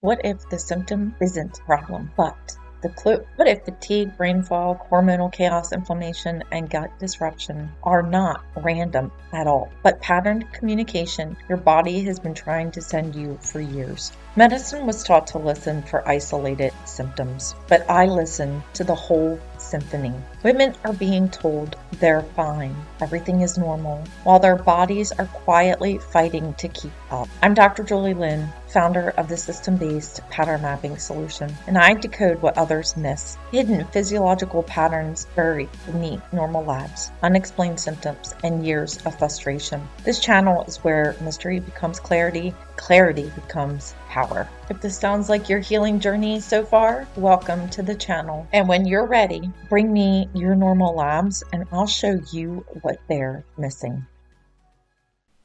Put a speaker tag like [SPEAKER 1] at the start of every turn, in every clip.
[SPEAKER 1] What if the symptom isn't a problem, but the clue? What if fatigue, brain fog, hormonal chaos, inflammation, and gut disruption are not random at all, but patterned communication your body has been trying to send you for years? Medicine was taught to listen for isolated symptoms, but I listen to the whole symphony. Women are being told they're fine, everything is normal, while their bodies are quietly fighting to keep up. I'm Dr. Julie Lynn, founder of the system-based pattern mapping solution, and I decode what others miss. Hidden physiological patterns buried beneath normal labs, unexplained symptoms, and years of frustration. This channel is where mystery becomes clarity, clarity becomes power. If this sounds like your healing journey so far, welcome to the channel. And when you're ready, bring me your normal labs and I'll show you what they're missing.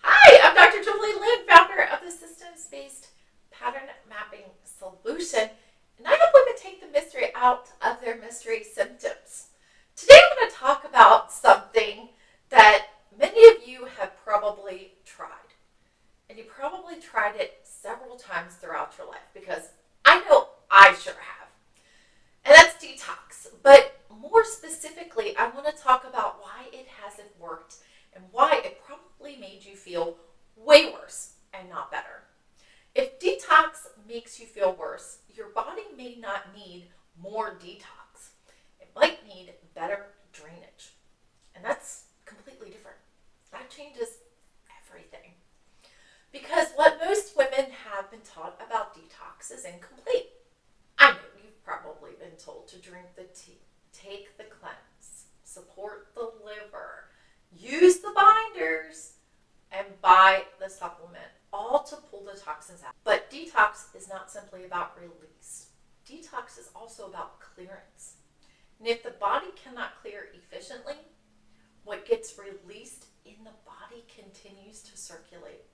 [SPEAKER 2] Hi, I'm Dr. Julie Lynn, founder of the systems-based pattern mapping solution, and I help women take the mystery out of their mystery symptoms. Today I'm going to talk about something that many of you have probably tried, and you probably tried it several times throughout your life, because I know I sure have, and that's detox. But more specifically, I want to talk about why it hasn't worked and why it probably made you feel way worse and not better. If detox makes you feel worse, your body may not need more detox. It might need better drainage. And that's completely different. That changes everything. Because what most women have been taught about detox is incomplete. I know you've probably been told to drink the tea, take the cleanse, support the liver, use the binders, and buy the supplement, all to pull the toxins out. But detox is not simply about release. Detox is also about clearance. And if the body cannot clear efficiently, what gets released in the body continues to circulate.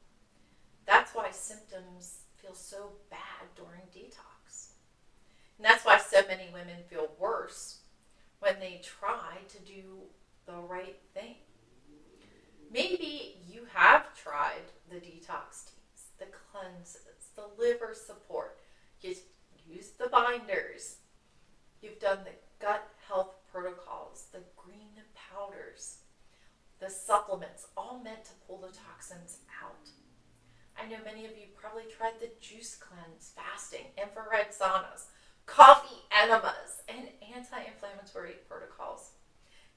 [SPEAKER 2] That's why symptoms feel so bad during detox. And that's why so many women feel worse when they try to do the right thing. Maybe you have tried the detox teas, the cleanses, the liver support. You've used the binders. You've done the gut health protocols, the green powders, the supplements, all meant to pull the toxins out. I know many of you probably tried the juice cleanse, fasting, infrared saunas, coffee enemas, and anti-inflammatory protocols.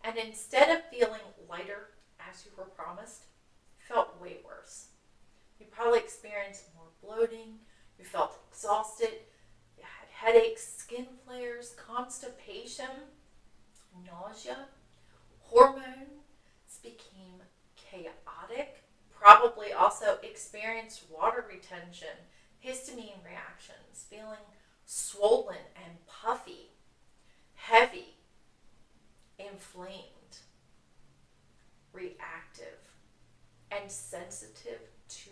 [SPEAKER 2] And instead of feeling lighter, as you were promised, felt way worse. You probably experienced more bloating, you felt exhausted, you had headaches, skin flares, constipation, nausea, hormones became chaotic, probably also experienced water retention, histamine reactions, feeling swollen and puffy, heavy, inflamed, reactive, and sensitive to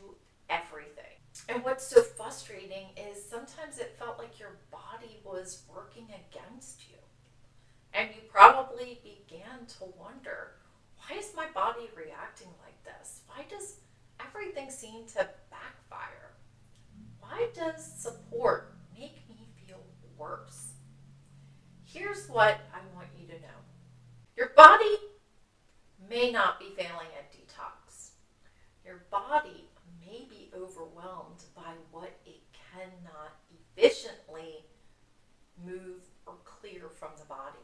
[SPEAKER 2] everything. And what's so frustrating is sometimes it felt like your body was working against you. And you probably began to wonder, why is my body reacting like this? Why does everything seem to backfire? Why does support make me feel worse? Here's what I want you to know. Your body may not be failing at detox. Your body may be overwhelmed by what it cannot efficiently move or clear from the body.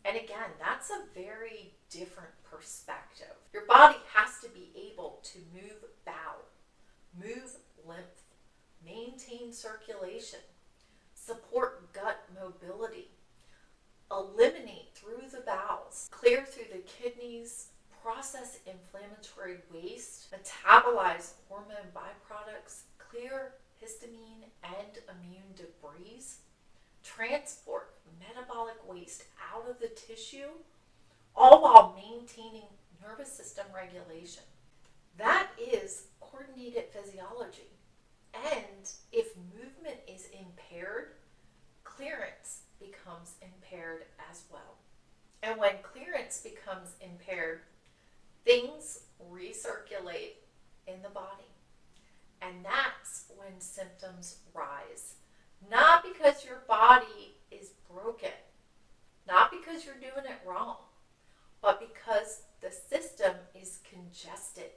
[SPEAKER 2] And again, that's a very different perspective. Your body has to be able to move bile, move lymph, maintain circulation, support gut mobility, eliminate through the bowels, clear through the kidneys, process inflammatory waste, metabolize hormone byproducts, clear histamine and immune debris, transport metabolic waste out of the tissue, all while maintaining nervous system regulation. That is coordinated physiology. And if movement is impaired, clearance becomes impaired as well. And when clearance becomes impaired, things recirculate in the body. And that's when symptoms rise. Not because your body is broken, not because you're doing it wrong, but because the system is congested.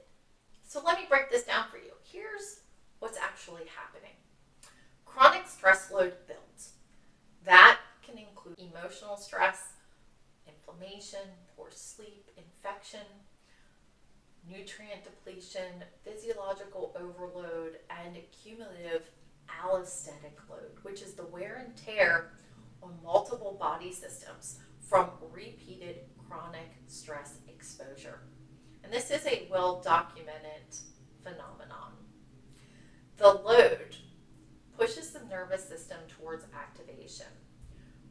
[SPEAKER 2] So let me break this down for you. Here's what's actually happening. Chronic stress load builds. That can include emotional stress, inflammation, poor sleep, infection, nutrient depletion, physiological overload, and cumulative allostatic load, which is the wear and tear on multiple body systems from repeated chronic stress exposure. And this is a well-documented phenomenon. The load pushes the nervous system towards activation.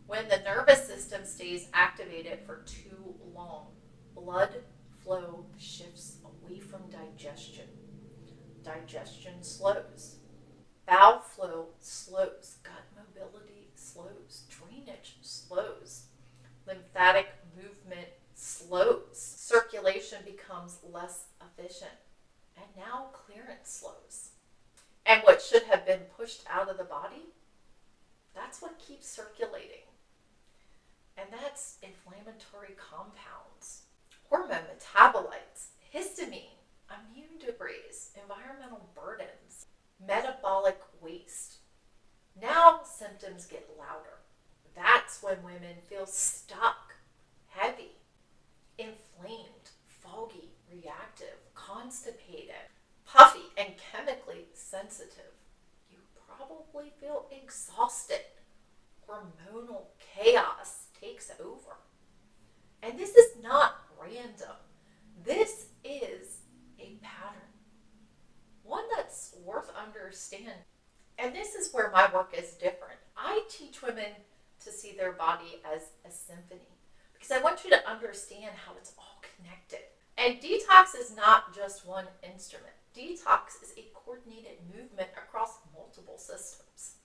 [SPEAKER 2] When the nervous system stays activated for too long, blood flow shifts away from digestion. Digestion slows. Bowel flow slows. Gut mobility slows. Drainage slows. Lymphatic movement slows. Circulation becomes less efficient. And now clearance slows. And what should have been pushed out of the body, that's what keeps circulating. And that's inflammatory compounds, hormone metabolites, histamine, immune debris, environmental burdens, metabolic waste. Now symptoms get louder. That's when women feel stuck, heavy, inflamed, foggy, reactive, constipated, puffy, and chemically sensitive. You probably feel exhausted. Hormonal chaos takes over. And this is not random. This is a pattern. One that's worth understanding. And this is where my work is different. I teach women to see their body as a symphony because I want you to understand how it's all connected. And detox is not just one instrument. Detox is a coordinated movement across multiple systems.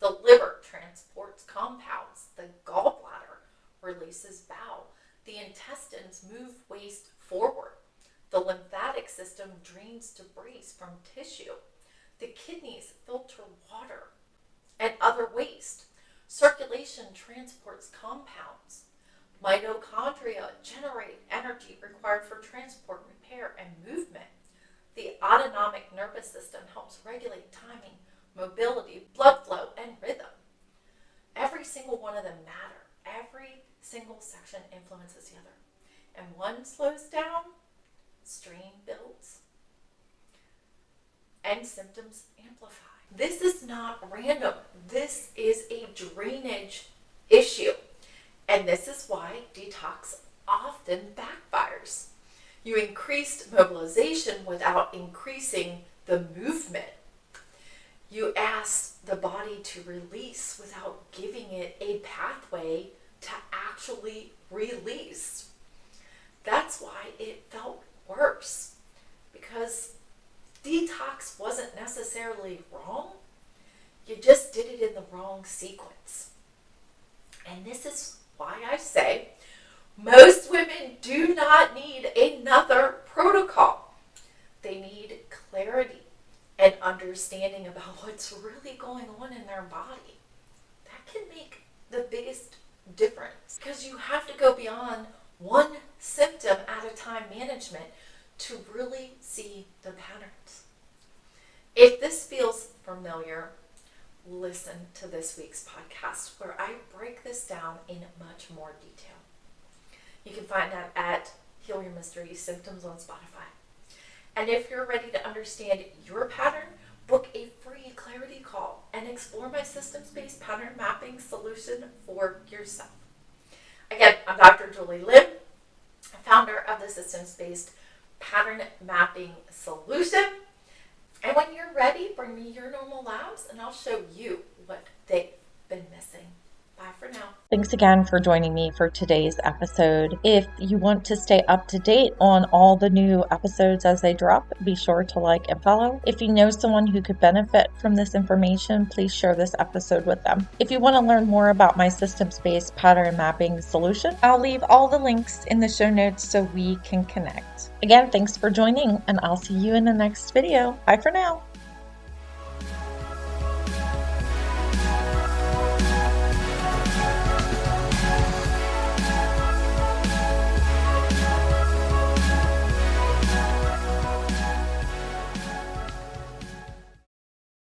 [SPEAKER 2] The liver transports compounds. The gallbladder releases bile. The intestines move waste forward. The lymphatic system drains debris from tissue. The kidneys filter water and other waste. Circulation transports compounds. Mitochondria generate energy required for transport, repair, and movement. The autonomic nervous system helps regulate timing, mobility, blood flow, and rhythm. Every single one of them matter. Every single section influences the other. And one slows down, strain builds, and symptoms amplify. This is not random. This is a drainage issue. And this is why detox often backfires. You increased mobilization without increasing the movement. You ask the body to release without giving it a pathway to actually release. That's why it felt worse, because detox wasn't necessarily wrong. You just did it in the wrong sequence. And this is why I say most women do not need another protocol. They need clarity and understanding about what's really going on in their body. That can make the biggest difference, because you have to go beyond one symptom at a time management to really see the patterns. If this feels familiar, listen to this week's podcast where I break this down in much more detail. You can find that at Heal Your Mystery Symptoms on Spotify. And if you're ready to understand your pattern, book a free clarity call and explore my systems-based pattern mapping solution for yourself. Again, I'm Dr. Julie Lynn, founder of the systems-based pattern mapping solution. And when you're ready, bring me your normal labs and I'll show you what they've been missing. Bye for now.
[SPEAKER 1] Thanks again for joining me for today's episode. If you want to stay up to date on all the new episodes as they drop, be sure to like and follow. If you know someone who could benefit from this information, please share this episode with them. If you want to learn more about my systems-based pattern mapping solution, I'll leave all the links in the show notes so we can connect. Again, thanks for joining, and I'll see you in the next video. Bye for now.